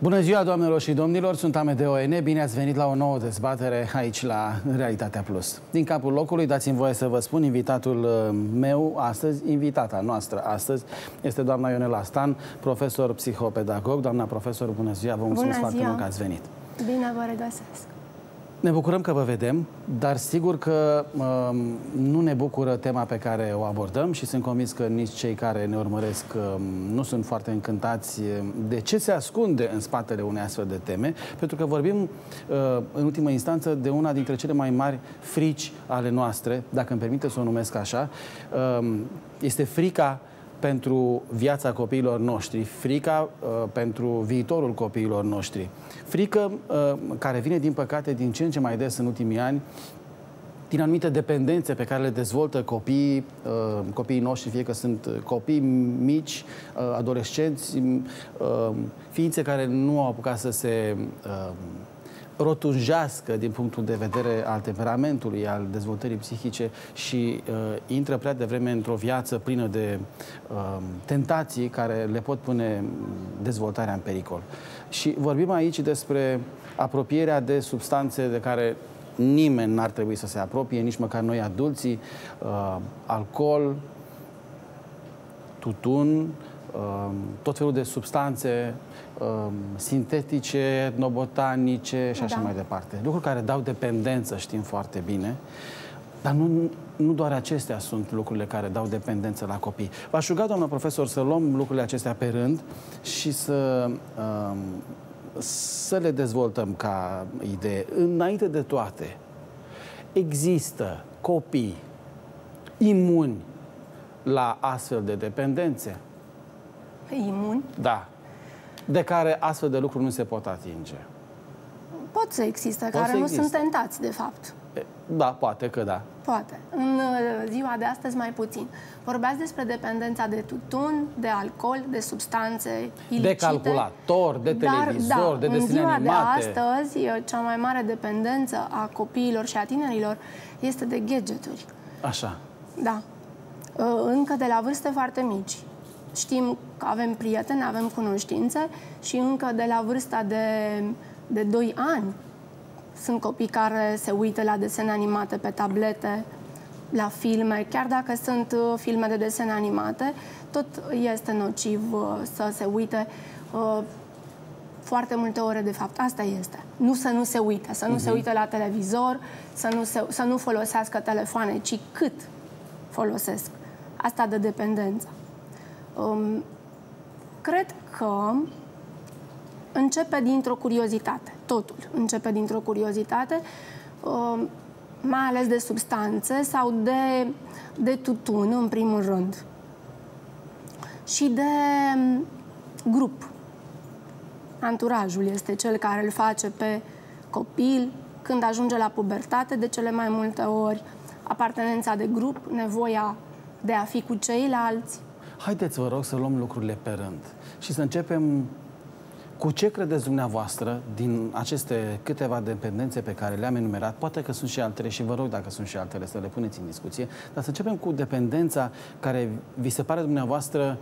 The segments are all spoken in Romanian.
Bună ziua, doamnelor și domnilor, sunt Amedeo Ene, bine ați venit la o nouă dezbatere aici la Realitatea Plus. Din capul locului, dați-mi voie să vă spun, invitatul meu astăzi, invitata noastră astăzi, este doamna Ionela Stan, profesor psihopedagog. Doamna profesor, bună ziua, vă mulțumesc foarte mult că ați venit. Bine vă regăsesc. Ne bucurăm că vă vedem, dar sigur că nu ne bucură tema pe care o abordăm și sunt convins că nici cei care ne urmăresc nu sunt foarte încântați de ce se ascunde în spatele unei astfel de teme, pentru că vorbim în ultimă instanță de una dintre cele mai mari frici ale noastre, dacă îmi permite să o numesc așa. Este frica pentru viața copiilor noștri, frica pentru viitorul copiilor noștri. Frică care vine, din păcate, din ce în ce mai des în ultimii ani, din anumite dependențe pe care le dezvoltă copiii noștri, fie că sunt copii mici, adolescenți, ființe care nu au apucat să se rotunjească din punctul de vedere al temperamentului, al dezvoltării psihice și intră prea devreme într-o viață plină de tentații care le pot pune dezvoltarea în pericol. Și vorbim aici despre apropierea de substanțe de care nimeni n-ar trebui să se apropie, nici măcar noi adulții, alcool, tutun, tot felul de substanțe sintetice, etnobotanice și așa mai departe. Lucruri care dau dependență, știm foarte bine, dar nu doar acestea sunt lucrurile care dau dependență la copii. V-aș ruga, doamnă profesor, să luăm lucrurile acestea pe rând și să le dezvoltăm ca idee. Înainte de toate, există copii imuni la astfel de dependențe? Imuni? Da. De care astfel de lucruri nu se pot atinge. Pot să existe, care nu sunt tentați, de fapt. Da, poate că da. Poate. În ziua de astăzi mai puțin. Vorbeați despre dependența de tutun, de alcool, de substanțe ilicite. De calculator, de televizor, de desene animate. În ziua de astăzi, cea mai mare dependență a copiilor și a tinerilor este de gadgeturi. Așa. Da. Încă de la vârste foarte mici. Știm că avem prieteni, avem cunoștințe și încă de la vârsta de 2 ani sunt copii care se uită la desene animate pe tablete, la filme. Chiar dacă sunt filme de desene animate, tot este nociv să se uite foarte multe ore, de fapt. Asta este. Nu să nu se uite, să nu se uite la televizor, să nu folosească telefoane, ci cât folosesc. Asta de dependență. Cred că începe dintr-o curiozitate. Totul începe dintr-o curiozitate, mai ales de substanțe sau de tutun, în primul rând. Și de grup. Anturajul este cel care îl face pe copil când ajunge la pubertate, de cele mai multe ori apartenența de grup, nevoia de a fi cu ceilalți. Haideți, vă rog, să luăm lucrurile pe rând și să începem cu ce credeți dumneavoastră din aceste câteva dependențe pe care le-am enumerat. Poate că sunt și altele și vă rog, dacă sunt și altele, să le puneți în discuție, dar să începem cu dependența care vi se pare dumneavoastră,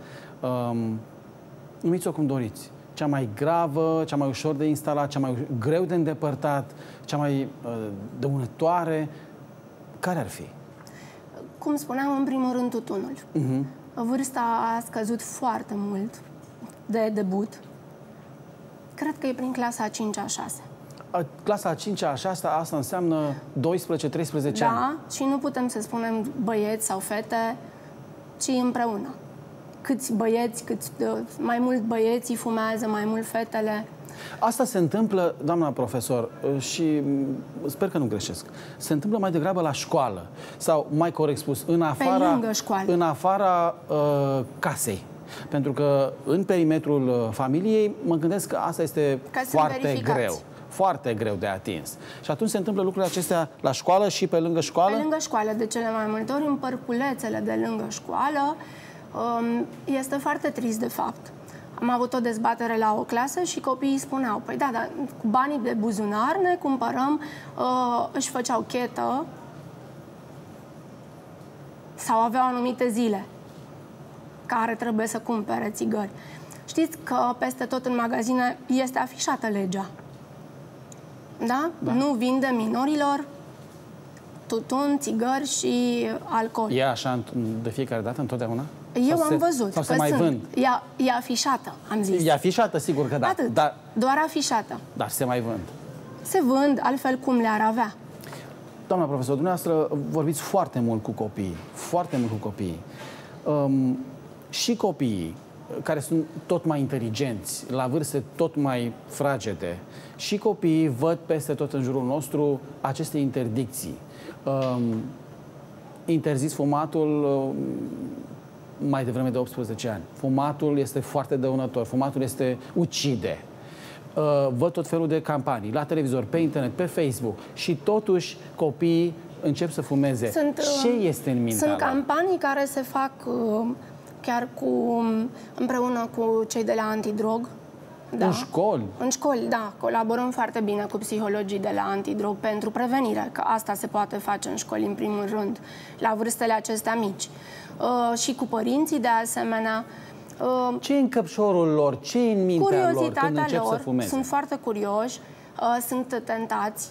numiți-o cum doriți, cea mai gravă, cea mai ușor de instalat, cea mai greu de îndepărtat, cea mai dăunătoare. Care ar fi? Cum spuneam, în primul rând, tutunul. Vârsta a scăzut foarte mult de debut. Cred că e prin clasa a 5-a, a 6-a. Clasa a 5-a, a 6-a, asta înseamnă 12-13 ani. Da, și nu putem să spunem băieți sau fete, ci împreună. Câți băieți, mai mult băieții fumează, mai mult fetele. Asta se întâmplă, doamna profesor, și sper că nu greșesc, se întâmplă mai degrabă la școală sau, mai corect spus, în afara casei. Pentru că în perimetrul familiei mă gândesc că asta este foarte greu de atins. Și atunci se întâmplă lucrurile acestea la școală și pe lângă școală? Pe lângă școală, de cele mai multe ori, în părculețele de lângă școală. Este foarte trist, de fapt. Am avut o dezbatere la o clasă și copiii spuneau, păi da, dar cu banii de buzunar ne cumpărăm, își făceau chetă sau aveau anumite zile care trebuie să cumpere țigări. Știți că peste tot în magazine este afișată legea. Da? Da. Nu vinde minorilor tutun, țigări și alcool. E așa de fiecare dată, întotdeauna? Eu am văzut sau că se mai vând? E afișată, am zis. E afișată, sigur că da. Atât, doar afișată. Dar se mai vând. Se vând, altfel cum le-ar avea. Doamna profesor, dumneavoastră vorbiți foarte mult cu copiii, foarte mult cu copiii. Și copiii care sunt tot mai inteligenți, la vârste tot mai fragede, și copiii văd peste tot în jurul nostru aceste interdicții. Interzis fumatul mai devreme de 18 ani. Fumatul este foarte dăunător, fumatul ucide. Văd tot felul de campanii, la televizor, pe internet, pe Facebook, și totuși copiii încep să fumeze. Ce este în mintea Sunt campanii care se fac chiar împreună cu cei de la Antidrog. Da. În școli? În școli, da. Colaborăm foarte bine cu psihologii de la Antidrog pentru prevenire, că asta se poate face în școli, în primul rând, la vârstele acestea mici. Și cu părinții, de asemenea. Ce e în căpșorul lor? Ce e în mintea lor când încep să fumeze? Sunt foarte curioși, sunt tentați.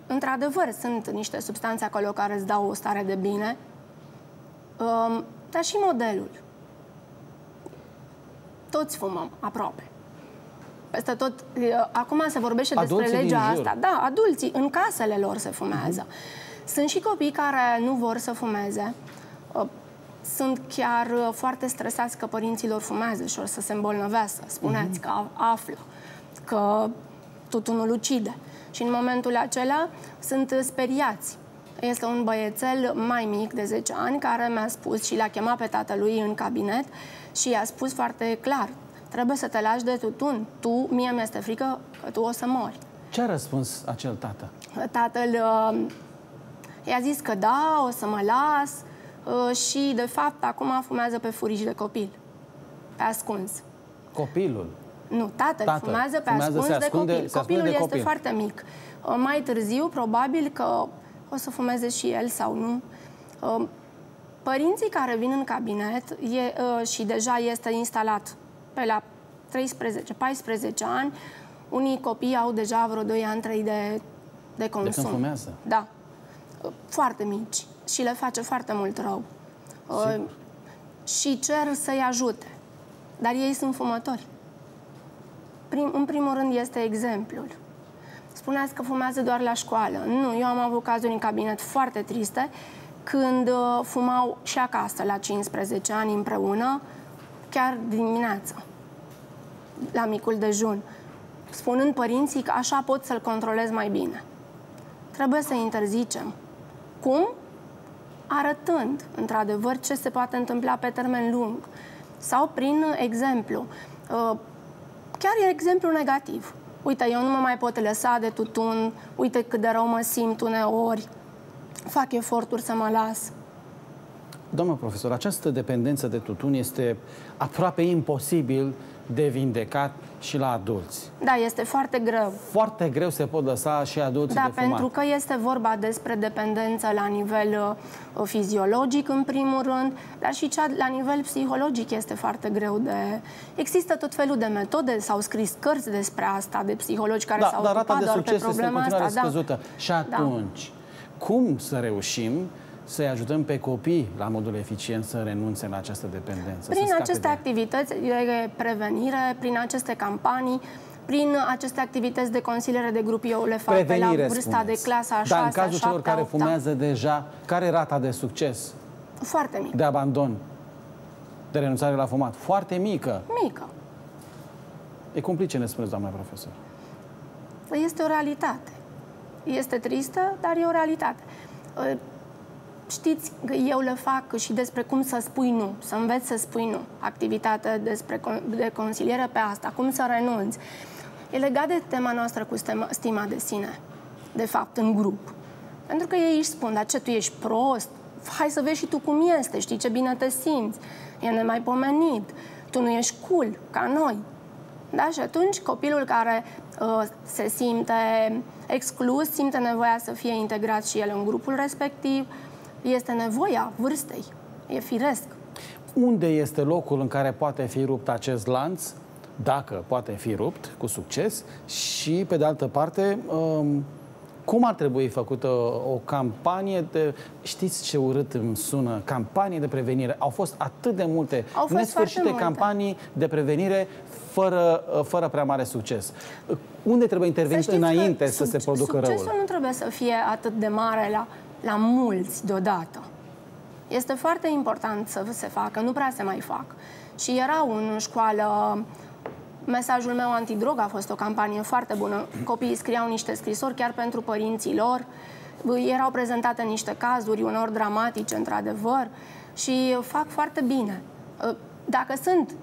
Într-adevăr, sunt niște substanțe acolo care îți dau o stare de bine, dar și modelul. Toți fumăm, aproape. Peste tot, acum se vorbește despre legea asta. Da, adulții, în casele lor se fumează. Sunt și copii care nu vor să fumeze. Sunt chiar foarte stresați că părinții lor fumează și or să se îmbolnăvească. Spuneți că află că tutunul ucide. Și în momentul acela sunt speriați. Este un băiețel mai mic, de 10 ani, care mi-a spus și l-a chemat pe tatălui în cabinet și i-a spus foarte clar: trebuie să te lași de tutun. Mie mi-este frică că tu o să mori. Ce a răspuns acel tată? Tatăl i-a zis că da, o să mă las, și, de fapt, acum fumează pe furici de copil. Pe ascuns. Copilul? Nu, tatăl fumează pe ascuns de copil. Copilul este foarte mic. Mai târziu, probabil că o să fumeze și el sau nu. Părinții care vin în cabinet și deja este instalat pe la 13-14 ani, unii copii au deja vreo 2 ani, 3 de consum. De când fumează? Da. Foarte mici. Și le face foarte mult rău. Și cer să-i ajute. Dar ei sunt fumători. În primul rând este exemplul. Spuneați că fumează doar la școală. Nu, eu am avut cazuri în cabinet foarte triste când fumau și acasă la 15 ani împreună, chiar dimineața, la micul dejun, spunând părinții că așa pot să-l controlez mai bine. Trebuie să interzicem. Cum? Arătând, într-adevăr, ce se poate întâmpla pe termen lung. Sau prin exemplu. Chiar e exemplu negativ. Uite, eu nu mă mai pot lăsa de tutun, uite cât de rău mă simt uneori, fac eforturi să mă las. Doamnă profesor, această dependență de tutun este aproape imposibil de vindecat și la adulți. Da, este foarte greu. Foarte greu se pot lăsa și adulții de fumat. Da, pentru că este vorba despre dependență la nivel fiziologic, în primul rând, dar și cea la nivel psihologic este foarte greu de... Există tot felul de metode, s-au scris cărți despre asta, de psihologi care s-au ocupat doar pe problema asta. Dar rata de succes este în continuare scăzută. Și atunci, cum să reușim să-i ajutăm pe copii la modul eficient să renunțe la această dependență? Prin aceste activități de prevenire, prin aceste campanii, prin aceste activități de consiliere de grup, eu le fac pe la vârsta de clasa a 6-a, 7-a, 8-a. Dar în cazul celor care fumează deja, care e rata de succes? Foarte mică. De abandon, de renunțare la fumat? Foarte mică. Mică. E complice, ne spuneți, doamna profesor. Este o realitate. Este tristă, dar e o realitate. Știți că eu le fac și despre cum să spui nu, să înveți să spui nu. Activitatea de consiliere pe asta, cum să renunți. E legat de tema noastră cu stima de sine, de fapt, în grup. Pentru că ei își spun, dar ce, tu ești prost? Hai să vezi și tu cum este, știi ce bine te simți. E nemaipomenit, tu nu ești cool, ca noi. Da? Și atunci copilul care se simte exclus, simte nevoia să fie integrat și el în grupul respectiv, este nevoia vârstei. E firesc. unde este locul în care poate fi rupt acest lanț, dacă poate fi rupt cu succes, și, pe de altă parte, cum ar trebui făcută o campanie de... Știți ce urât îmi sună? Campanie de prevenire. Au fost atât de multe, nesfârșite campanii de prevenire fără prea mare succes. Unde trebuie intervenit înainte să se producă răul? Succesul nu trebuie să fie atât de mare la mulți deodată. Este foarte important să se facă, nu prea se mai fac. Și era în școală... Mesajul meu antidrog a fost o campanie foarte bună. Copiii scriau niște scrisori chiar pentru părinții lor. Erau prezentate niște cazuri, uneori dramatice, într-adevăr, și fac foarte bine. Dacă sunt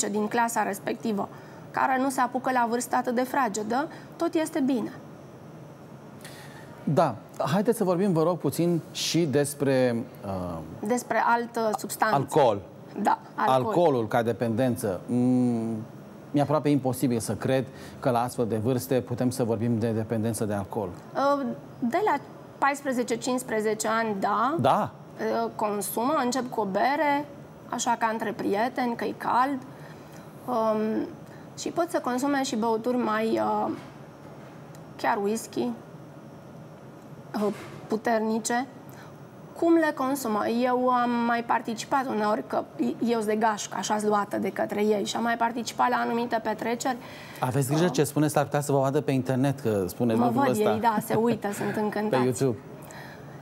5-10 din clasa respectivă care nu se apucă la vârstă atât de fragedă, tot este bine. Da. Haideți să vorbim, vă rog, puțin și despre... despre altă substanță. Alcool. Da, alcoolul ca dependență. Mi-e aproape imposibil să cred că la astfel de vârste putem să vorbim de dependență de alcool. De la 14-15 ani, da. Da. Consumă, încep cu o bere, așa ca între prieteni, că e cald. Și pot să consume și băuturi mai... chiar whisky, puternice. Cum le consumă? Eu am mai participat uneori, că eu sunt de gașcă, așa-s luată de către ei, și am mai participat la anumite petreceri. Aveți grijă ce spuneți, s-ar putea să vă vadă pe internet, că spuneți lucrul ăsta. Mă văd, ei, da, se uită, sunt încântați. Pe YouTube.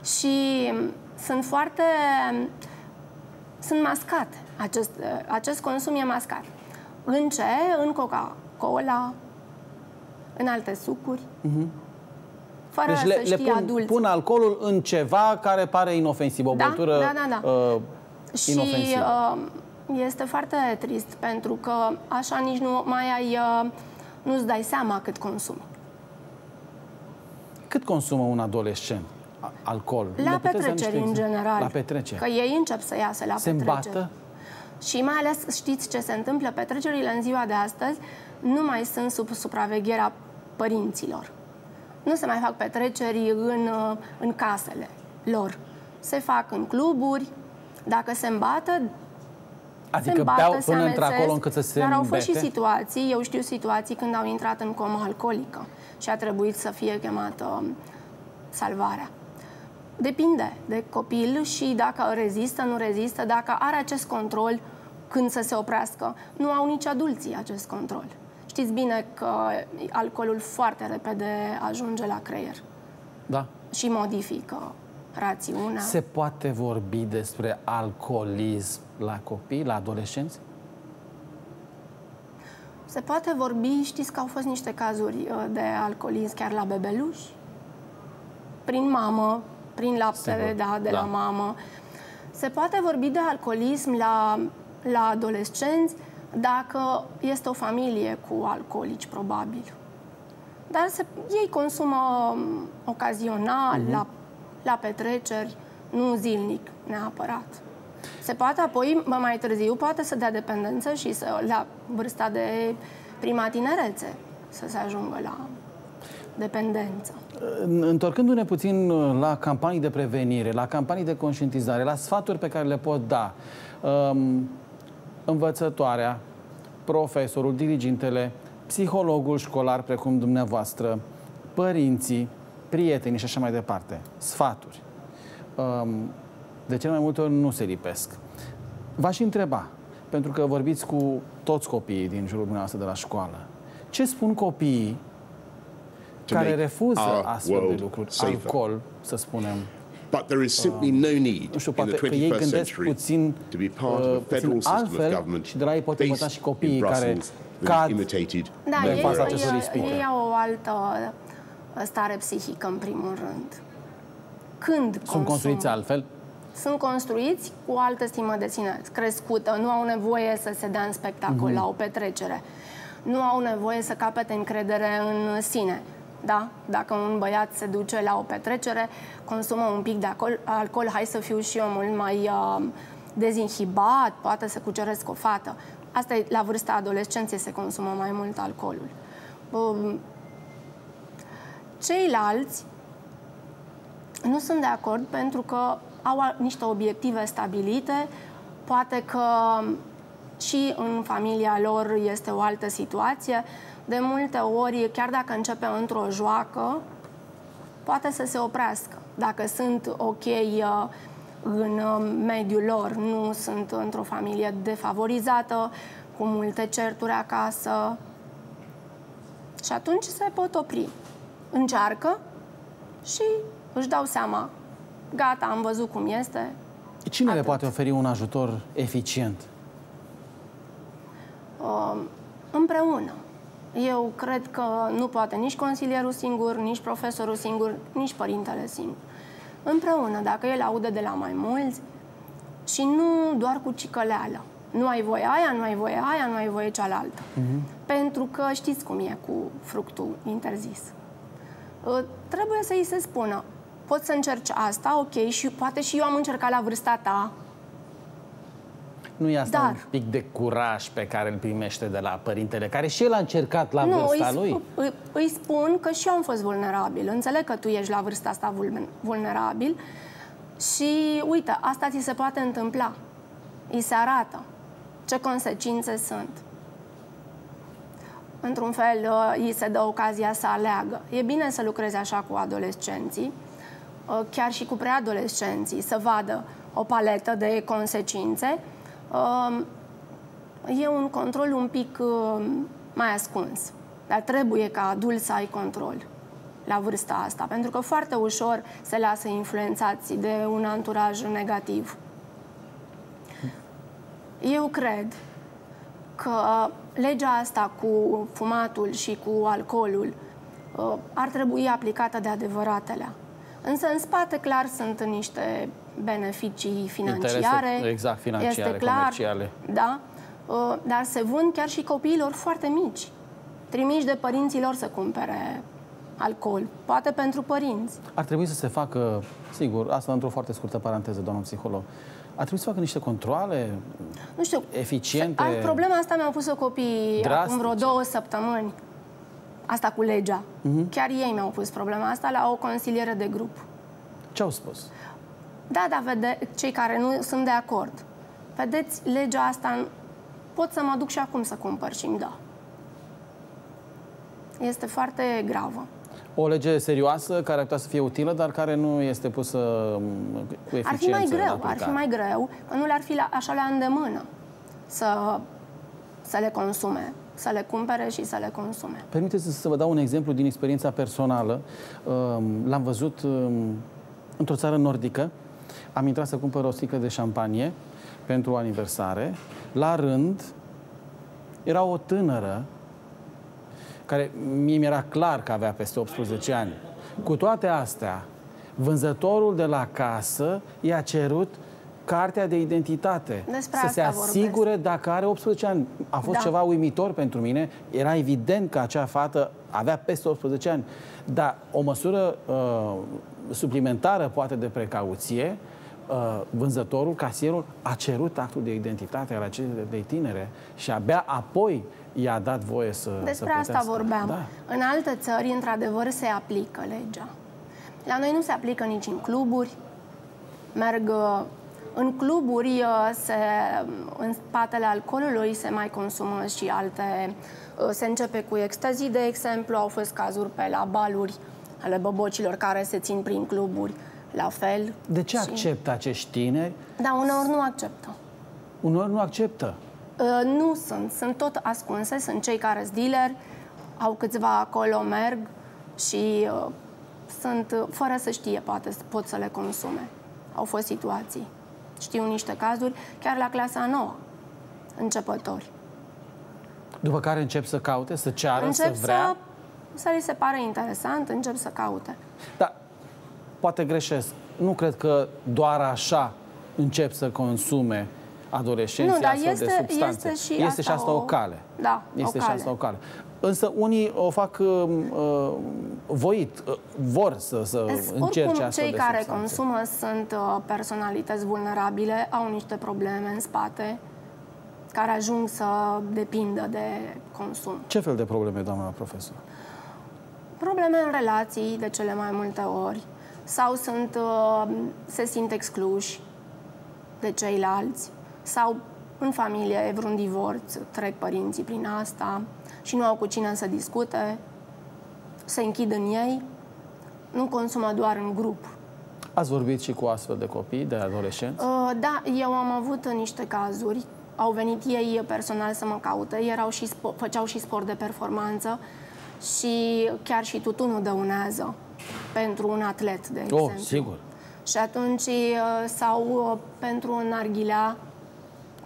Și sunt foarte... sunt mascate. Acest consum e mascat. În ce? În Coca-Cola, în alte sucuri. Fără deci să știe adulții. Pun alcoolul în ceva care pare inofensiv, o băutură inofensivă. Și este foarte trist, pentru că așa nici nu mai ai, nu-ți dai seama cât consumă. Cât consumă un adolescent alcool? La petreceri, în general. La petreceri. Că ei încep să iasă la petreceri. Se îmbată? Și mai ales, știți ce se întâmplă? Petrecerile în ziua de astăzi nu mai sunt sub supravegherea părinților. Nu se mai fac petreceri în casele lor. Se fac în cluburi. Dacă se îmbată, adică beau până într-acolo încât să se Dar au fost îmbete? și situații, eu știu situații când au intrat în comă alcoolică și a trebuit să fie chemată salvarea. Depinde de copil și dacă rezistă, nu rezistă, dacă are acest control când să se oprească. Nu au nici adulții acest control. Știți bine că alcoolul foarte repede ajunge la creier. Da. Și modifică rațiunea. Se poate vorbi despre alcoolism la copii, la adolescenți? Se poate vorbi, știți că au fost niște cazuri de alcoolism chiar la bebeluși? Prin mamă, prin laptele la mamă. Se poate vorbi de alcoolism la adolescenți dacă este o familie cu alcoolici, probabil. Dar ei consumă ocazional, la petreceri, nu zilnic, neapărat. Se poate apoi, mai târziu, poate să dea dependență și la vârsta de prima tinerețe să se ajungă la dependență. Întorcându-ne puțin la campanii de prevenire, la campanii de conștientizare, la sfaturi pe care le pot da învățătoarea, profesorul, dirigintele, psihologul școlar, precum dumneavoastră, părinții, prietenii și așa mai departe. Sfaturi. De cele mai multe ori nu se lipesc. V-aș întreba, pentru că vorbiți cu toți copiii din jurul dumneavoastră de la școală, ce spun copiii care refuză astfel de lucruri, alcool, să spunem? But there is simply no need in the 21st century to be part of a federal system of government based in Brussels that is imitated nowhere else. Ei au o altă stare psihică, în primul rând. Când sunt construiți altfel? Sunt construiți cu altă stimă de sine crescută. Nu au nevoie să se dea în spectacol la o petrecere. Nu au nevoie să capete încredere în sine. Da? Dacă un băiat se duce la o petrecere, consumă un pic de alcool, hai să fiu și eu mult mai dezinhibat, poate să cuceresc o fată. Asta e, la vârsta adolescenței se consumă mai mult alcoolul. Ceilalți nu sunt de acord pentru că au niște obiective stabilite, Poate că și în familia lor este o altă situație. De multe ori, chiar dacă începe într-o joacă, poate să se oprească. Dacă sunt ok în mediul lor, nu sunt într-o familie defavorizată, cu multe certuri acasă. Și atunci se pot opri. Încearcă și își dau seama. Gata, am văzut cum este. Cine le poate oferi un ajutor eficient? Împreună. Eu cred că nu poate nici consilierul singur, nici profesorul singur, nici părintele singur. Împreună, dacă el aude de la mai mulți și nu doar cu cicăleală. Nu ai voie aia, nu ai voie aia, nu ai voie cealaltă. Pentru că știți cum e cu fructul interzis. Trebuie să îi se spună, poți să încerci asta, ok, și poate și eu am încercat la vârsta ta. Nu e asta un pic de curaj pe care îl primește de la părintele, care și el a încercat la vârsta lui? Îi spun că și eu am fost vulnerabil. Înțeleg că tu ești la vârsta asta vulnerabil și, uite, asta ți se poate întâmpla. Îi se arată ce consecințe sunt. Într-un fel, îi se dă ocazia să aleagă. E bine să lucrezi așa cu adolescenții, chiar și cu preadolescenții, să vadă o paletă de consecințe. E un control un pic mai ascuns, dar trebuie ca adult să ai control la vârsta asta, pentru că foarte ușor se lasă influențați de un anturaj negativ. Eu cred că legea asta cu fumatul și cu alcoolul ar trebui aplicată de adevăratele. Însă în spate clar sunt niște beneficii financiare. Interese, exact, financiare, este clar, comerciale. Da, dar se vând chiar și copiilor foarte mici, trimiși de părinților să cumpere alcool, poate pentru părinți. Ar trebui să se facă, sigur, asta într-o foarte scurtă paranteză, doamnă psiholog, ar trebui să facă niște controale, nu știu, eficiente. Problema asta mi-au pus-o copiii acum vreo 2 săptămâni. Asta cu legea. Chiar ei mi-au pus problema asta la o consiliere de grup. Ce au spus? Da, cei care nu sunt de acord. Vedeți, legea asta, pot să mă duc și acum să cumpăr și îmi da. Este foarte gravă. O lege serioasă, care ar putea să fie utilă, dar care nu este pusă cu eficiență. Ar fi mai greu, că nu le-ar fi așa la îndemână să le consume, să le cumpere și să le consume. Permiteți să vă dau un exemplu din experiența personală. L-am văzut într-o țară nordică. Am intrat să cumpăr o sticlă de șampanie pentru o aniversare. La rând, era o tânără care mie mi-era clar că avea peste 18 ani. Cu toate astea, vânzătorul de la casă i-a cerut cartea de identitate. Despre să se asigure dacă are 18 ani. A fost ceva uimitor pentru mine. Era evident că acea fată avea peste 18 ani. Dar o măsură suplimentară, poate de precauție, vânzătorul, casierul, a cerut actul de identitate al acelei tinere și abia apoi i-a dat voie să Despre asta vorbeam. Da. În alte țări, într-adevăr, se aplică legea. La noi nu se aplică nici în cluburi. Merg în cluburi, în spatele alcoolului se mai consumă și alte... Se începe cu ecstasy, de exemplu. Au fost cazuri pe la baluri ale băbocilor care se țin prin cluburi. La fel. De ce acceptă acești tineri? Da, uneori nu acceptă. Uneori nu acceptă? Nu sunt tot ascunse. Sunt cei care sunt dealeri, au câțiva acolo, merg și sunt, fără să știe, pot să le consume. Au fost situații. Știu niște cazuri, chiar la clasa 9, începători. După care încep să caute, să ceară, să vrea? Să li se pare interesant, încep să caute. Da. Poate greșesc. Nu cred că doar așa încep să consume adolescenții astfel de substanțe. Este și asta o cale. Da, este și asta o cale. Însă unii o fac voit, vor să încerce astfel de cei care substanțe. consumă sunt personalități vulnerabile, au niște probleme în spate, care ajung să depindă de consum. Ce fel de probleme, doamna profesor? Probleme în relații, de cele mai multe ori. Sau se simt excluși de ceilalți. sau în familie e vreun divorț, trec părinții prin asta și nu au cu cine să discute, se închid în ei, nu consumă doar în grup. Ați vorbit și cu astfel de copii, de adolescenți? Da, eu am avut niște cazuri. Au venit ei personal să mă caute, făceau și sport de performanță și chiar și tutunul dăunează pentru un atlet, de exemplu. Oh, sigur. Și atunci, sau pentru un narghilea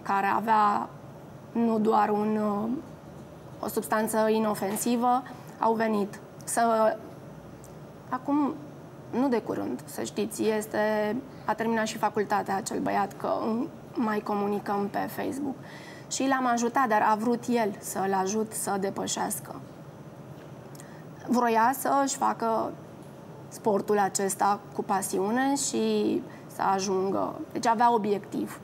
care avea nu doar o substanță inofensivă, au venit să... Acum, nu de curând, să știți, a terminat și facultatea acel băiat, că mai comunicăm pe Facebook. Și l-am ajutat, dar a vrut el să-l ajut să depășească. Vroia să-și facă sportul acesta cu pasiune și să ajungă. Deci avea obiectiv.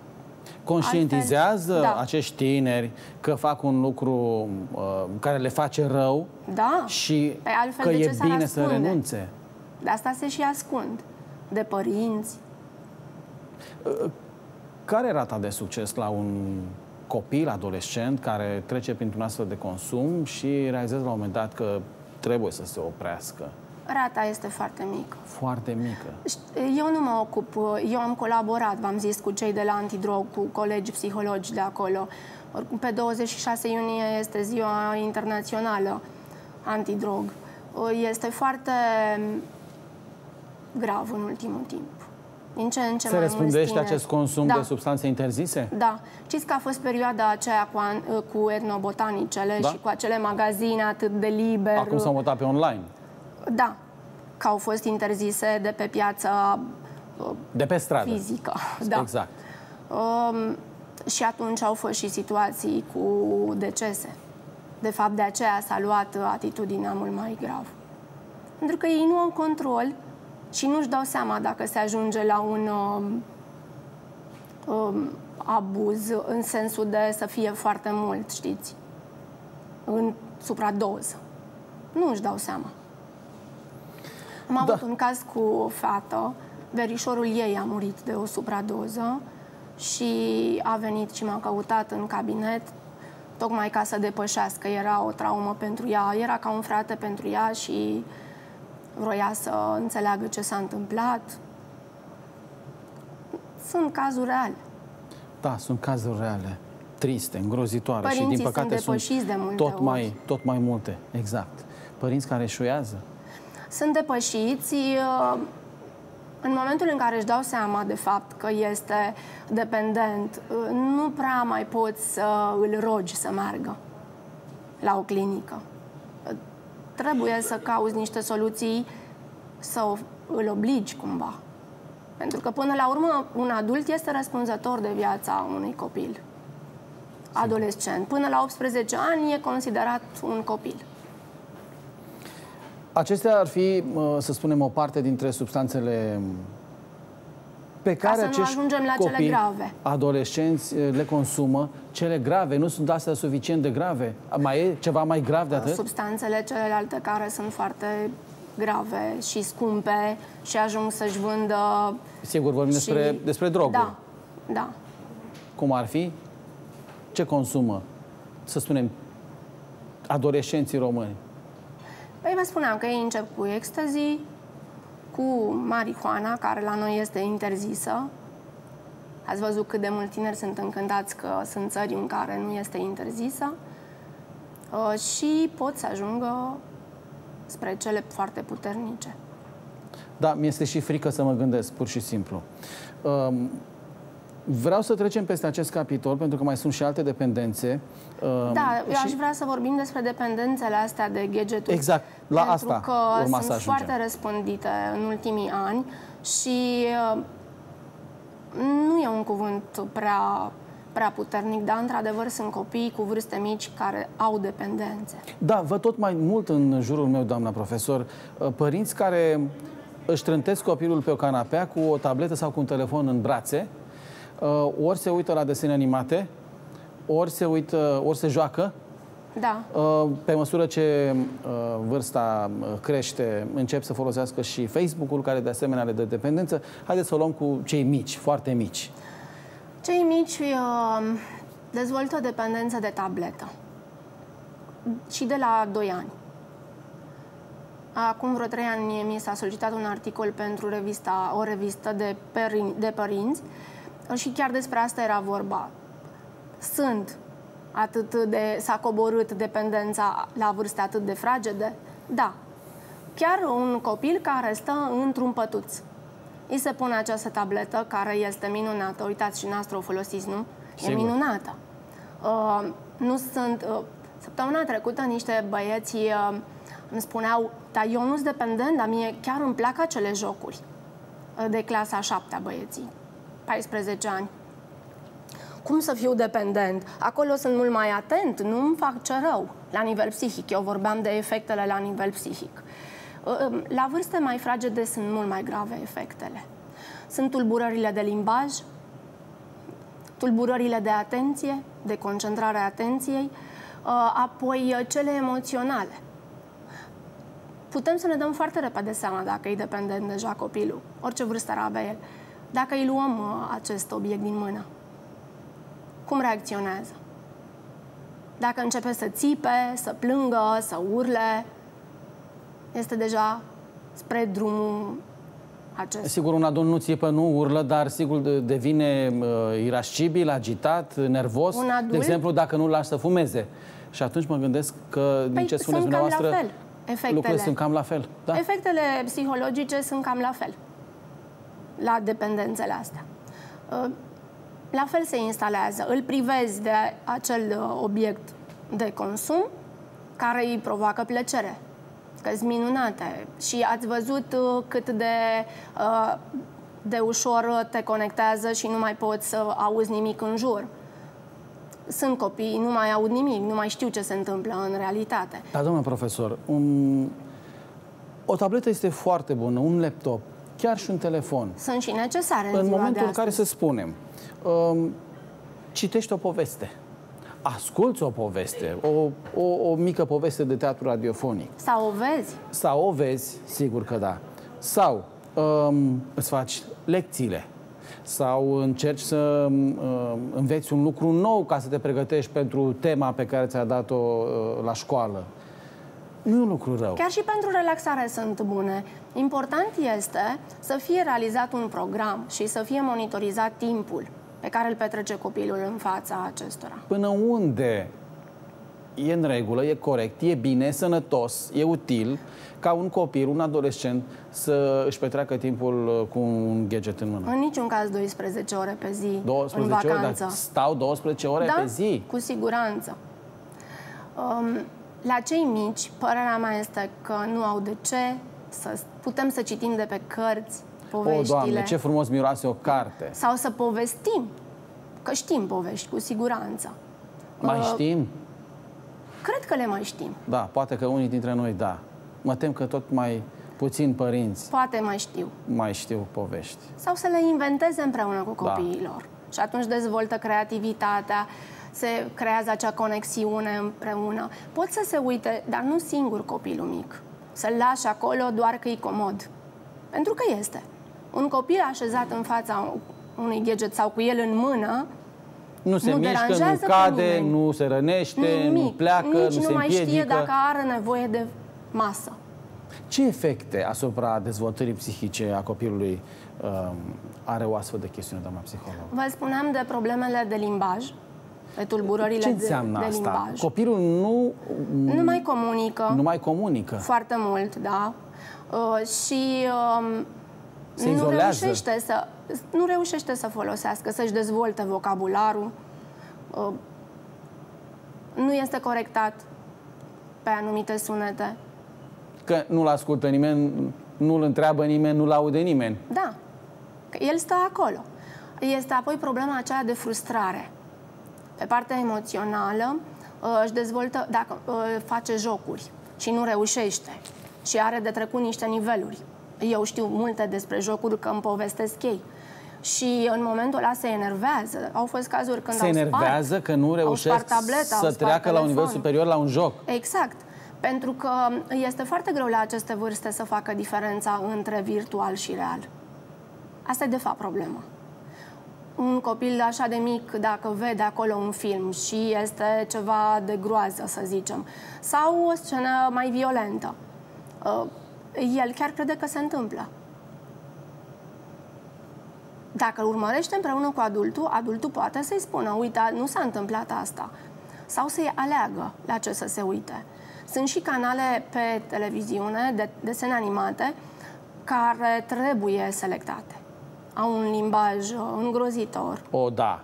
Conștientizează acești tineri că fac un lucru care le face rău, și că e bine să renunțe. De asta se și ascund. De părinți. Care e rata de succes la un copil, adolescent, care trece printr-un astfel de consum și realizează la un moment dat că trebuie să se oprească? Rata este foarte mică. Foarte mică. Eu nu mă ocup, eu am colaborat, v-am zis, cu cei de la Antidrog, cu colegi psihologi de acolo. Oricum, pe 26 iunie este ziua internațională antidrog. Este foarte grav în ultimul timp. Din ce în ce se răspundește acest consum de substanțe interzise? Da. Știți că a fost perioada aceea cu etnobotanicele și cu acele magazine atât de liber. Acum s-au mutat pe online. Da. Că au fost interzise de pe piața de pe stradă. Fizică. Da. Exact. Și atunci au fost și situații cu decese. De fapt, de aceea s-a luat atitudinea mult mai grav. Pentru că ei nu au control și nu-și dau seama dacă se ajunge la un abuz în sensul de să fie foarte mult, știți? În supradoză. Nu își dau seama. Am avut un caz cu o fată, verișorul ei a murit de o supradoză și a venit și m-a căutat în cabinet tocmai ca să depășească. Era o traumă pentru ea, era ca un frate pentru ea și vroia să înțeleagă ce s-a întâmplat. Sunt cazuri reale. Da, sunt cazuri reale. Triste, îngrozitoare. Părinții și din păcate sunt depășiți de multe ori. Tot mai multe. Exact. Părinți care eșuează. Sunt depășiți în momentul în care își dau seama de fapt că este dependent. Nu prea mai poți să îl rogi să meargă la o clinică. Trebuie să cauți niște soluții să îl obligi cumva. Pentru că până la urmă un adult este răspunzător de viața unui copil. Adolescent. Până la 18 ani e considerat un copil. Acestea ar fi, să spunem, o parte dintre substanțele pe care acești copii, adolescenți, le consumă. Cele grave nu sunt astea suficient de grave? Mai e ceva mai grav de atât? Substanțele celelalte care sunt foarte grave și scumpe și ajung să-și vândă... Sigur, vorbim despre droguri. Da, da. Cum ar fi? Ce consumă, să spunem, adolescenții români? Păi vă spuneam că ei încep cu ecstasy, cu marihuana, care la noi este interzisă. Ați văzut cât de mulți tineri sunt încântați că sunt țări în care nu este interzisă. Și pot să ajungă spre cele foarte puternice. Da, mi-este și frică să mă gândesc, pur și simplu. Vreau să trecem peste acest capitol, pentru că mai sunt și alte dependențe. Da, eu aș vrea să vorbim despre dependențele astea de gadgeturi. Exact, la asta urma să ajungem. Pentru că sunt foarte răspândite în ultimii ani și nu e un cuvânt prea puternic, dar într-adevăr sunt copii cu vârste mici care au dependențe. Da, văd tot mai mult în jurul meu, doamna profesor, părinți care își trântesc copilul pe o canapea cu o tabletă sau cu un telefon în brațe, ori se uită la desene animate, ori se joacă. Da. Pe măsură ce vârsta crește, încep să folosească și Facebook-ul, care de asemenea le dă dependență. Haideți să o luăm cu cei mici, foarte mici. Cei mici dezvoltă dependență de tabletă și de la 2 ani. Acum vreo 3 ani mi s-a solicitat un articol pentru o revistă de părinți și chiar despre asta era vorba. S-a coborât dependența la vârste atât de fragede? Da. Chiar un copil care stă într-un pătuț. Îi se pune această tabletă, care este minunată. Uitați, și noastră o folosiți, nu? Sigur. E minunată. Săptămâna trecută niște băieți îmi spuneau, dar eu nu-s dependent, dar mie chiar îmi plac acele jocuri. De clasa 7-a băieții, 14 ani. Cum să fiu dependent? Acolo sunt mult mai atent, nu îmi fac ce rău la nivel psihic. Eu vorbeam de efectele la nivel psihic. La vârste mai fragede sunt mult mai grave efectele. Sunt tulburările de limbaj, tulburările de atenție, de concentrare a atenției, apoi cele emoționale. Putem să ne dăm foarte repede seama dacă e dependent deja copilul, orice vârstă ar avea el, dacă îi luăm acest obiect din mână. Cum reacționează? Dacă începe să țipe, să plângă, să urle, este deja spre drumul acesta. Sigur, un adult nu țipă, nu urlă, dar sigur devine irascibil, agitat, nervos. De exemplu, dacă nu-l lași să fumeze. Și atunci mă gândesc că, din ce spuneți dumneavoastră, lucrurile sunt cam la fel. Da? Efectele psihologice sunt cam la fel la dependențele astea. La fel se instalează. Îl privezi de acel obiect de consum care îi provoacă plăcere. Că-s minunate. Și ați văzut cât de ușor te conectează și nu mai poți să auzi nimic în jur. Sunt copii, nu mai aud nimic, nu mai știu ce se întâmplă în realitate. Da, domnule profesor, o tabletă este foarte bună, un laptop, chiar și un telefon. Sunt și necesare în momentul în care, să spunem, citești o poveste, asculți o poveste, o mică poveste de teatru radiofonic. Sau o vezi. Sau o vezi, sigur că da. Sau îți faci lecțiile. Sau încerci să înveți un lucru nou ca să te pregătești pentru tema pe care ți-a dat-o la școală. Nu e un lucru rău. Chiar și pentru relaxare sunt bune. Important este să fie realizat un program și să fie monitorizat timpul pe care îl petrece copilul în fața acestora. Până unde e în regulă, e corect, e bine, sănătos, e util ca un copil, un adolescent să își petreacă timpul cu un gadget în mână? În niciun caz 12 ore pe zi 12 în vacanță. Ore? Dar stau 12 ore pe zi? Cu siguranță. La cei mici, părerea mea este că nu au de ce putem să citim de pe cărți poveștile. O, Doamne, ce frumos miroase o carte! Sau să povestim, că știm povești, cu siguranță. Mai știm? Cred că le mai știm. Da, poate că unii dintre noi, da. Mă tem că tot mai puțini părinți poate mai știu. Mai știu povești. Sau să le inventeze împreună cu copiii lor. Și atunci dezvoltă creativitatea, se creează acea conexiune împreună. Pot să se uite, dar nu singur copilul mic. Să-l lași acolo doar că e comod. Pentru că este. Un copil așezat în fața unui gadget sau cu el în mână, nu se mișcă, nu cade, nu se rănește, nu pleacă, nu se împiedică. Nici nu mai știe dacă are nevoie de masă. Ce efecte asupra dezvoltării psihice a copilului are o astfel de chestiune, doamna psiholog? Vă spuneam de problemele de limbaj, de tulburările de limbaj. Ce înseamnă asta? Copilul nu mai comunică. Nu mai comunică. Foarte mult, da. Și nu reușește să folosească, să-și dezvolte vocabularul. Nu este corectat pe anumite sunete. Că nu-l ascultă nimeni, nu-l întreabă nimeni, nu-l aude nimeni. Da. Că el stă acolo. Este apoi problema aceea de frustrare. Pe partea emoțională își dezvoltă, dacă face jocuri și nu reușește și are de trecut niște niveluri. Eu știu multe despre jocuri, că îmi povestesc ei. Și în momentul ăla se enervează. Au fost cazuri când se enervează că nu reușesc să treacă la un nivel superior la un joc. Exact. Pentru că este foarte greu la aceste vârste să facă diferența între virtual și real. Asta e de fapt problema. un copil așa de mic, dacă vede acolo un film și este ceva de groază, să zicem, sau o scenă mai violentă, el chiar crede că se întâmplă. Dacă îl urmărește împreună cu adultul, adultul poate să-i spună, uite, nu s-a întâmplat asta. Sau să-i aleagă la ce să se uite. Sunt și canale pe televiziune de desene animate care trebuie selectate. Au un limbaj îngrozitor. O, da.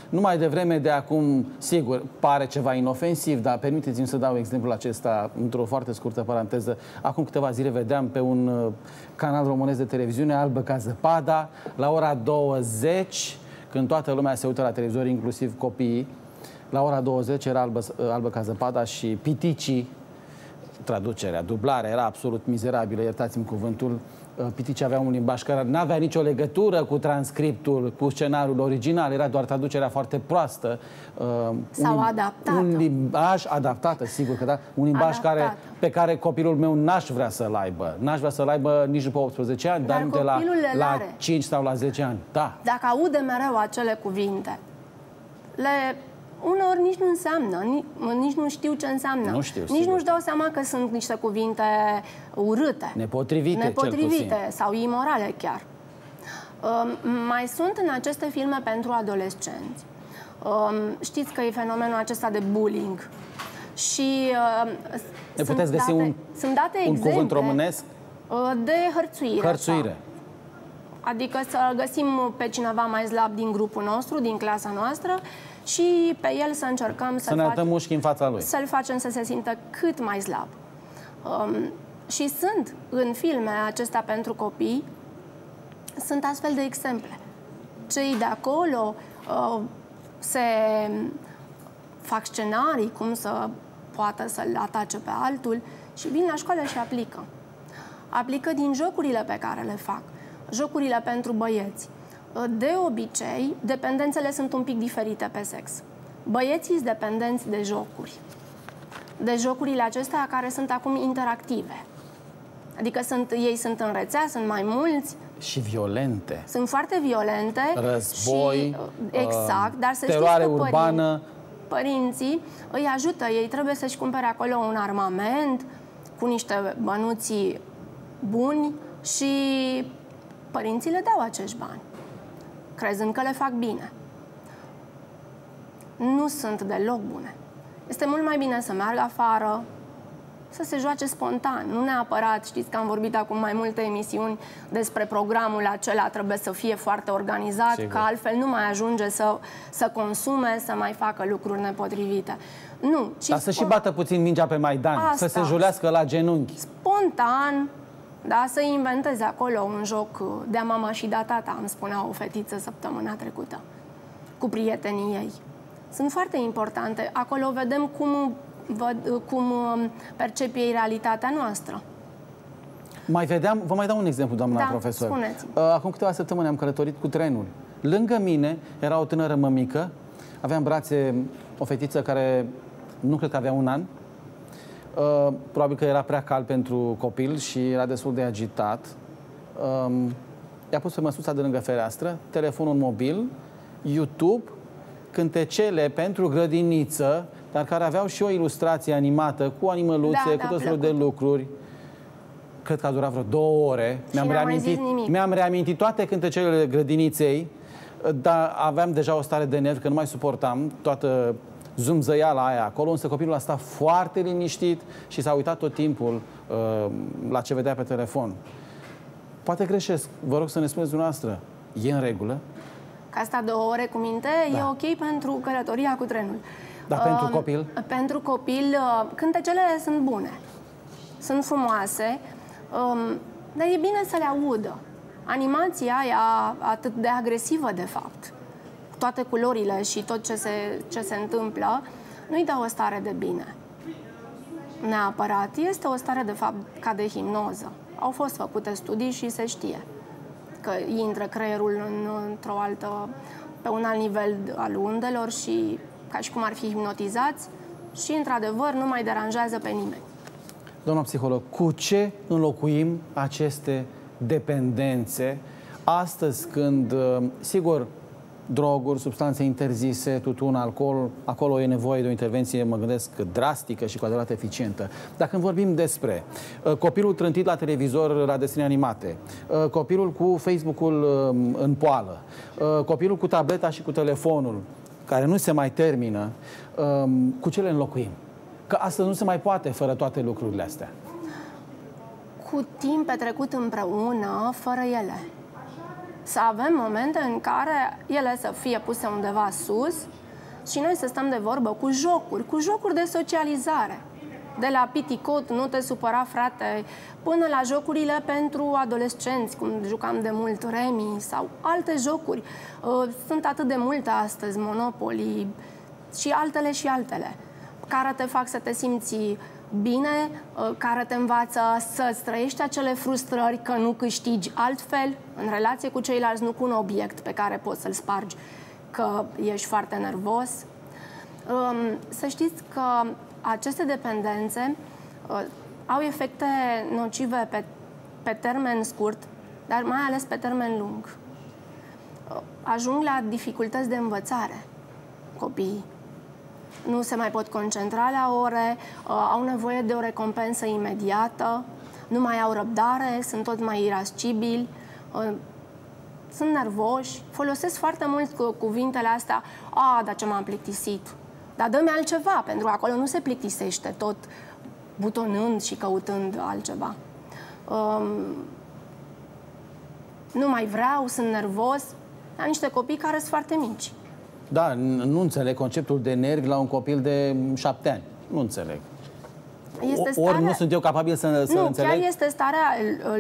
Numai devreme de acum, sigur, pare ceva inofensiv, dar permiteți-mi să dau exemplul acesta într-o foarte scurtă paranteză. Acum câteva zile vedeam pe un canal românesc de televiziune, Albă ca zăpada, la ora 20, când toată lumea se uită la televizor, inclusiv copiii, la ora 20 era Albă ca zăpada și piticii, traducerea, dublarea era absolut mizerabilă, iertați-mi cuvântul. Piticii avea un limbaj care nu avea nicio legătură cu transcriptul, cu scenariul original, era doar traducerea foarte proastă. Sau adaptată. Un limbaj adaptată, sigur că da. Un limbaj pe care copilul meu n-aș vrea să-l aibă. N-aș vrea să-l aibă nici după 18 ani, dar nu de la 5 sau la 10 ani. Da. Dacă aude mereu acele cuvinte, uneori nici nu înseamnă, nici nu știu ce înseamnă. Nu știu, nici nu-și dau seama că sunt niște cuvinte urâte. Nepotrivite sau imorale chiar. Mai sunt în aceste filme pentru adolescenți. Știți că e fenomenul acesta de bullying. Și ne puteți găsi un cuvânt românesc? De hărțuire. Hărțuire. Adică să găsim pe cineva mai slab din grupul nostru, din clasa noastră, și pe el să încercăm să ne arătăm mușchi în fața lui. Să-l facem să se simtă cât mai slab. Și sunt în filme acestea pentru copii, sunt astfel de exemple. Cei de acolo se fac scenarii cum să poată să-l atace pe altul și vin la școală și aplică. Aplică din jocurile pe care le fac. Jocurile pentru băieți. De obicei, dependențele sunt un pic diferite pe sex. Băieții sunt dependenți de jocuri. De jocurile acestea care sunt acum interactive. Adică ei sunt în rețea, sunt mai mulți. Și violente. Sunt foarte violente. Război, și, exact, dar să teroare știți că urbană. Părinții îi ajută. Ei trebuie să-și cumpere acolo un armament cu niște bănuții buni și părinții le dau acești bani, crezând că le fac bine. Nu sunt deloc bune. Este mult mai bine să meargă afară, să se joace spontan, nu neapărat, știți că am vorbit acum mai multe emisiuni despre programul acela, trebuie să fie foarte organizat, sigur, că altfel nu mai ajunge să consume, să mai facă lucruri nepotrivite. Nu, dar să și bată puțin mingea pe Maidan, să se julească la genunchi. Spontan, da, să inventeze acolo un joc de-a mama și de-a tata, îmi spunea o fetiță săptămâna trecută, cu prietenii ei. Sunt foarte importante. Acolo vedem cum percep ei realitatea noastră. Vă mai dau un exemplu, doamna profesor. Spuneți-mi. Acum câteva săptămâni am călătorit cu trenul. Lângă mine era o tânără mămică, avea în brațe o fetiță care nu cred că avea un an. Probabil că era prea cald pentru copil și era destul de agitat. I-a pus pe măsuța de lângă fereastră, telefonul mobil, YouTube, cântecele pentru grădiniță, dar care aveau și o ilustrație animată cu animăluțe, cu tot felul de lucruri. Cred că a durat vreo 2 ore. Mi-am reamintit toate cântecele grădiniței, dar aveam deja o stare de nervi, că nu mai suportam toată zumzăiala aia acolo, însă copilul a stat foarte liniștit și s-a uitat tot timpul la ce vedea pe telefon. Poate greșesc. Vă rog să ne spuneți dumneavoastră, e în regulă? Ca asta 2 ore cu minte, e ok pentru călătoria cu trenul. Dar pentru copil? Pentru copil, cântecele sunt bune. Sunt frumoase, dar e bine să le audă. Animația aia atât de agresivă, de fapt, toate culorile și tot ce se întâmplă, nu-i dă o stare de bine. Neapărat. Este o stare, de fapt, ca de hipnoză. Au fost făcute studii și se știe că intră creierul pe un alt nivel al undelor și ca și cum ar fi hipnotizați și, într-adevăr, nu mai deranjează pe nimeni. Doamna psiholog, cu ce înlocuim aceste dependențe astăzi când, sigur, droguri, substanțe interzise, tutun, alcool. Acolo e nevoie de o intervenție, mă gândesc, drastică și cu adevărat eficientă. Dacă vorbim despre copilul trântit la televizor la desene animate, copilul cu Facebook-ul în poală, copilul cu tableta și cu telefonul, care nu se mai termină, cu ce le înlocuim? Că astăzi nu se mai poate fără toate lucrurile astea. Cu timp petrecut împreună, fără ele. Să avem momente în care ele să fie puse undeva sus și noi să stăm de vorbă cu jocuri de socializare. De la piticot, nu te supăra, frate, până la jocurile pentru adolescenți, cum jucam de mult Remi sau alte jocuri. Sunt atât de multe astăzi, Monopoly și altele, care te fac să te simți bine, care te învață să-ți trăiești acele frustrări că nu câștigi altfel, în relație cu ceilalți, nu cu un obiect pe care poți să-l spargi, că ești foarte nervos. Să știți că aceste dependențe au efecte nocive pe termen scurt, dar mai ales pe termen lung. Ajung la dificultăți de învățare copiii. Nu se mai pot concentra la ore, au nevoie de o recompensă imediată, nu mai au răbdare, sunt tot mai irascibili, sunt nervoși, folosesc foarte mult cuvintele astea, dar ce m-am plictisit, dar dă-mi altceva, pentru că acolo nu se plictisește tot butonând și căutând altceva. Nu mai vreau, sunt nervos, am niște copii care sunt foarte mici. Da, nu înțeleg conceptul de nervi la un copil de 7 ani. Nu înțeleg. Ori nu sunt eu capabil să înțeleg? Chiar este starea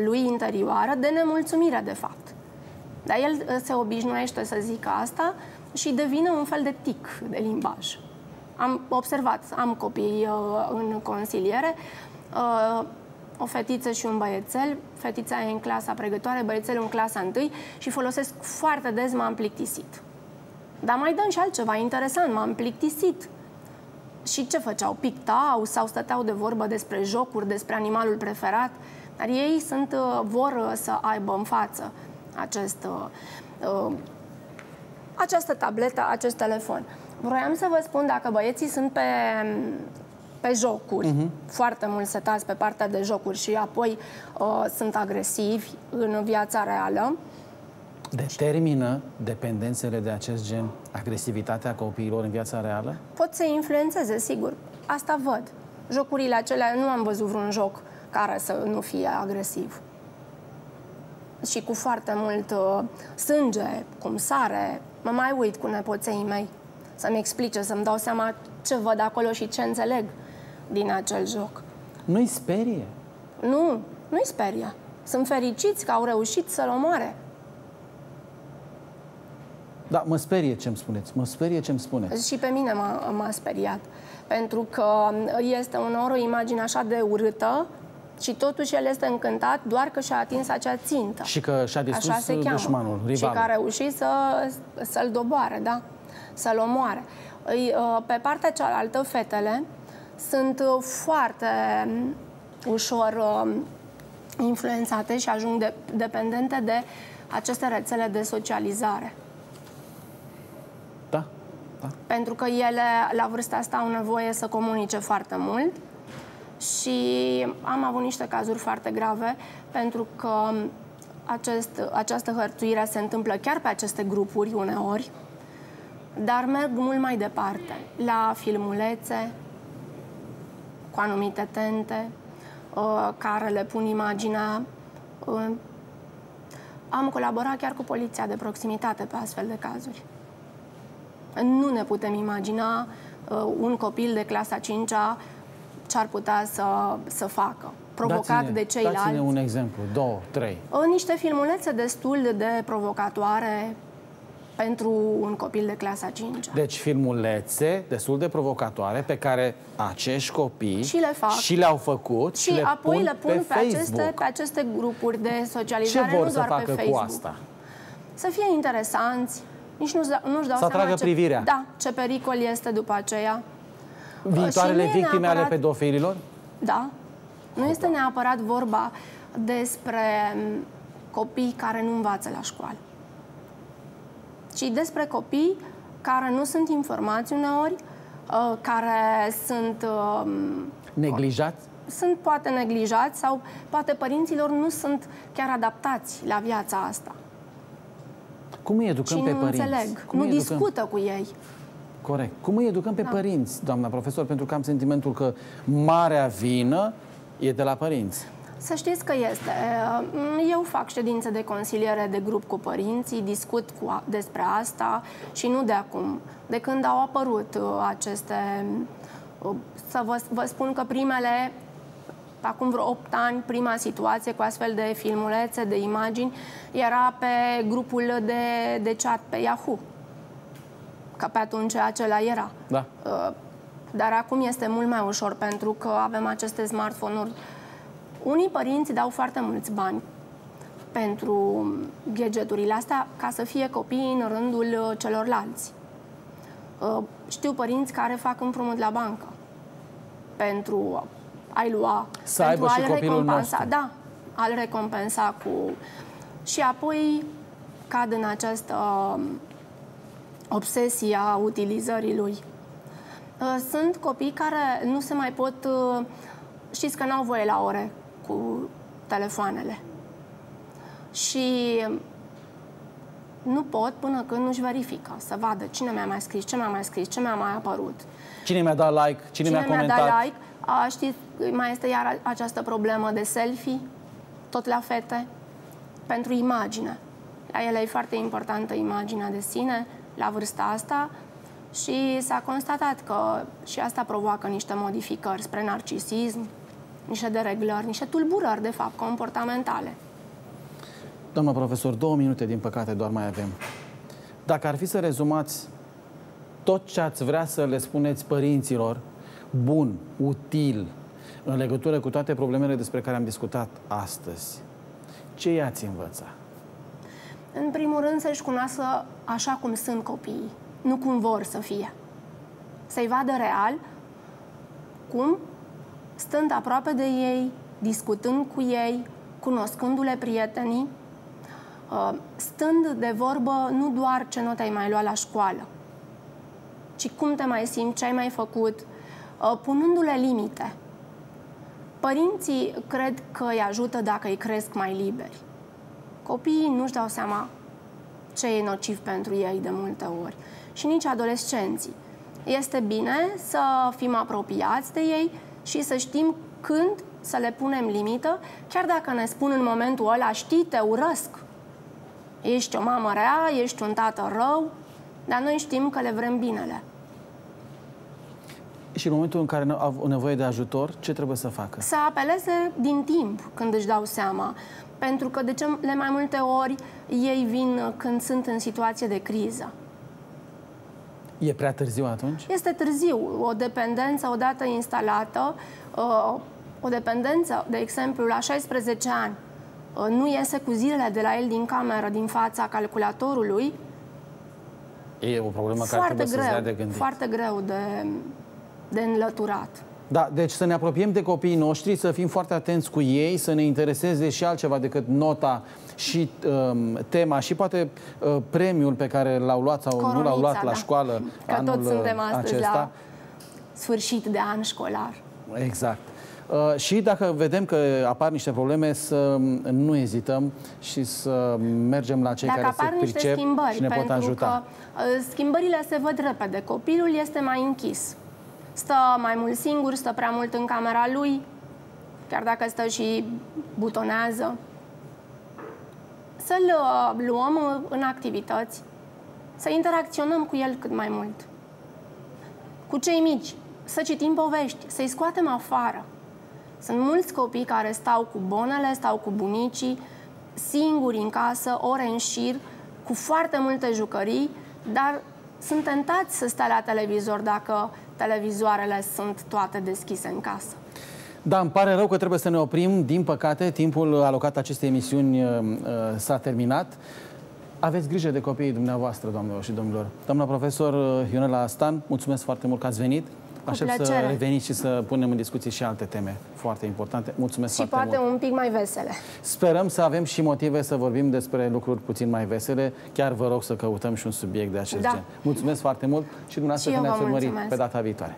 lui interioară de nemulțumire, de fapt. Dar el se obișnuiește să zică asta și devine un fel de tic de limbaj. Am observat, am copii în consiliere, o fetiță și un băiețel. Fetița e în clasa pregătoare, băiețelul în clasa 1 și folosesc foarte des "m-am plictisit". Dar mai dăm și altceva interesant, "m-am plictisit". Și ce făceau? Pictau sau stăteau de vorbă despre jocuri, despre animalul preferat, dar ei vor să aibă în față această tabletă, acest telefon. Vroiam să vă spun, dacă băieții sunt pe jocuri, foarte mult setați pe partea de jocuri și apoi sunt agresivi în viața reală. Determină dependențele de acest gen agresivitatea copiilor în viața reală? Pot să influențeze, sigur. Asta văd. Jocurile acelea, nu am văzut vreun joc care să nu fie agresiv. Și cu foarte mult sânge, cum sare, mă mai uit cu nepoței mei să-mi explice, să-mi dau seama ce văd acolo și ce înțeleg din acel joc. Nu-i sperie? Nu, nu-i sperie. Sunt fericiți că au reușit să-l omoare. Da, mă sperie ce-mi spuneți. Mă sperie ce-mi spuneți. Și pe mine m-a speriat. Pentru că este uneori o imagine așa de urâtă și totuși el este încântat doar că și-a atins acea țintă. Și că și-a distrus dușmanul, rivalul. Și că a reușit să-l doboare, da? Să-l omoare. Pe partea cealaltă, fetele sunt foarte ușor influențate și ajung dependente de aceste rețele de socializare. Da, da. Pentru că ele, la vârsta asta, au nevoie să comunice foarte mult și am avut niște cazuri foarte grave pentru că această hărțuire se întâmplă chiar pe aceste grupuri uneori, dar merg mult mai departe, la filmulețe cu anumite tente care le pun imaginea. Am colaborat chiar cu poliția de proximitate pe astfel de cazuri. Nu ne putem imagina un copil de clasa 5-a ce ar putea să facă, provocat de ceilalți. Dați-ne un exemplu, 2, 3. Niște filmulețe destul de provocatoare pentru un copil de clasa 5-a. Deci filmulețe destul de provocatoare pe care acești copii și le fac și le-au făcut și apoi le pun pe aceste grupuri de socializare. Ce vor nu doar să facă pe Facebook. cu asta? Să fie interesanți, nici nu-și dau seama atragă privirea. ce pericol este după aceea. Viitoarele victime ale pedofililor? Da. Nu este neapărat vorba despre copii care nu învață la școală. ci despre copii care nu sunt informați uneori, care sunt... neglijați? Sunt poate neglijați sau poate părinților nu sunt chiar adaptați la viața asta. Cum îi educăm pe părinți? Înțeleg, nu discută cu ei. Corect. Cum îi educăm pe părinți, doamna profesor? Pentru că am sentimentul că marea vină e de la părinți. Să știți că este. Eu fac ședințe de consiliere de grup cu părinții, discut despre asta și nu de acum. De când au apărut aceste... Să vă spun că primele, acum vreo 8 ani, prima situație cu astfel de filmulețe, de imagini, era pe grupul de chat pe Yahoo. Că pe atunci acela era. Da. Dar acum este mult mai ușor pentru că avem aceste smartphone-uri. Unii părinți dau foarte mulți bani pentru gadgeturile astea ca să fie copii în rândul celorlalți. Știu părinți care fac împrumut la bancă pentru a-i lua, să pentru a-l recompensa. Da, a-l recompensa cu... Și apoi cad în această obsesie a utilizării lui. Sunt copii care nu se mai pot... Știți că n-au voie la ore cu telefoanele. Și nu pot până când nu-și verifică, să vadă cine mi-a mai scris, ce mi-a mai scris, ce mi-a mai apărut. Cine mi-a dat like, cine mi-a comentat. Dat like. Știți, mai este iar această problemă de selfie, tot la fete, pentru imagine. La ele e foarte importantă imaginea de sine, la vârsta asta, și s-a constatat că și asta provoacă niște modificări spre narcisism, niște dereglări, niște tulburări, de fapt, comportamentale. Doamna profesor, 2 minute, din păcate, doar mai avem. Dacă ar fi să rezumați tot ce ați vrea să le spuneți părinților, bun, util, în legătură cu toate problemele despre care am discutat astăzi, ce i-ați învăța? În primul rând, să-și cunoască așa cum sunt copiii, nu cum vor să fie. Să-i vadă real, cum, stând aproape de ei, discutând cu ei, cunoscându-le prietenii, stând de vorbă nu doar ce note ai mai luat la școală, ci cum te mai simți, ce ai mai făcut, punându-le limite. Părinții cred că îi ajută dacă îi cresc mai liberi. Copiii nu-și dau seama ce e nociv pentru ei de multe ori. Și nici adolescenții. Este bine să fim apropiați de ei și să știm când să le punem limită, chiar dacă ne spun în momentul ăla, știi, te urăsc. Ești o mamă rea, ești un tată rău, dar noi știm că le vrem binele. Și în momentul în care au nevoie de ajutor, ce trebuie să facă? Să apeleze din timp, când își dau seama. Pentru că de cele mai multe ori ei vin când sunt în situație de criză. E prea târziu atunci? Este târziu. O dependență odată instalată, o dependență, de exemplu, la 16 ani, nu iese cu zilele de la el din cameră, din fața calculatorului, e o problemă care trebuie să se ia de gândit. Foarte greu de înlăturat. Da, deci să ne apropiem de copiii noștri, să fim foarte atenți cu ei, să ne intereseze și altceva decât nota și tema și poate premiul pe care l-au luat sau Coronița, nu l-au luat la școală că anul toți suntem astăzi acesta. La sfârșit de an școlar. Exact. Și dacă vedem că apar niște probleme, să nu ezităm și să mergem la cei care se pricep și ne pot ajuta. Că schimbările se văd repede. Copilul este mai închis. Stă mai mult singur, stă prea mult în camera lui, chiar dacă stă și butonează. Să-l luăm în activități, să interacționăm cu el cât mai mult. Cu cei mici, să citim povești, să-i scoatem afară. Sunt mulți copii care stau cu bonele, stau cu bunicii, singuri în casă, ore în șir, cu foarte multe jucării, dar sunt tentați să stea la televizor dacă televizoarele sunt toate deschise în casă. Da, îmi pare rău că trebuie să ne oprim. Din păcate, timpul alocat acestei emisiuni s-a terminat. Aveți grijă de copiii dumneavoastră, doamnelor și domnilor. Doamna profesor Ionela Stan, mulțumesc foarte mult că ați venit. aștept să reveniți și să punem în discuție și alte teme foarte importante. Mulțumesc foarte mult. Și poate un pic mai vesele. Sperăm să avem și motive să vorbim despre lucruri puțin mai vesele. Chiar vă rog să căutăm și un subiect de acest gen. Mulțumesc foarte mult și dumneavoastră că ne-ați urmărit pe data viitoare.